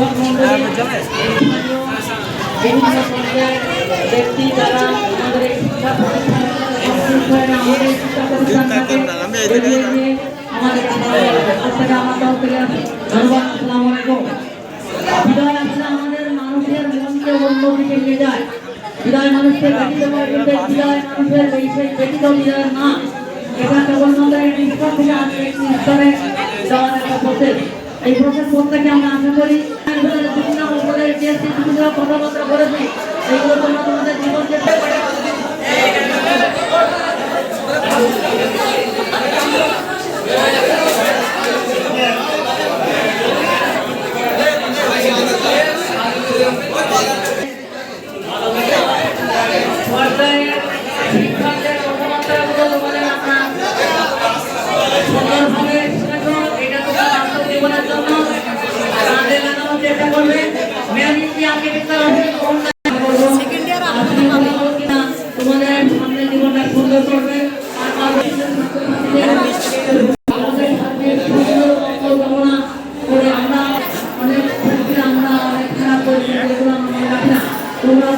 দর্শক মন্ডলী বিভিন্ন পর্যায়ের ব্যক্তি যারা আমাদের এই শিক্ষা প্রতিষ্ঠানে আমাদের শিক্ষা প্রতিষ্ঠানটাকে এগিয়ে নিয়ে আমাদের আমার তরফ থেকে ধন্যবাদ। আসসালামু আলাইকুম। বিদায় আসলে আমাদের মানুষের মনকে অন্যদিকে নিয়ে যায়। বিদায় মানুষকে ব্যতীত করে, কিন্তু বিদায় মানুষের ব্যতীত বিদায় না, এটা কেবলমাত্র একটি স্তর থেকে আসলে একটি স্তরে যাওয়ার একটা প্রসেস। এই প্রসেস প্রত্যেকে আমরা আশা করি বিভিন্ন উপরের যে স্মৃতিগুলো কথাবার্তা করেছি এইগুলো তোমরা তোমাদের জীবনকে তোমাদের সামনে জীবনটা সুন্দর করবে। আমরা অনেক খারাপ করি, তোমরা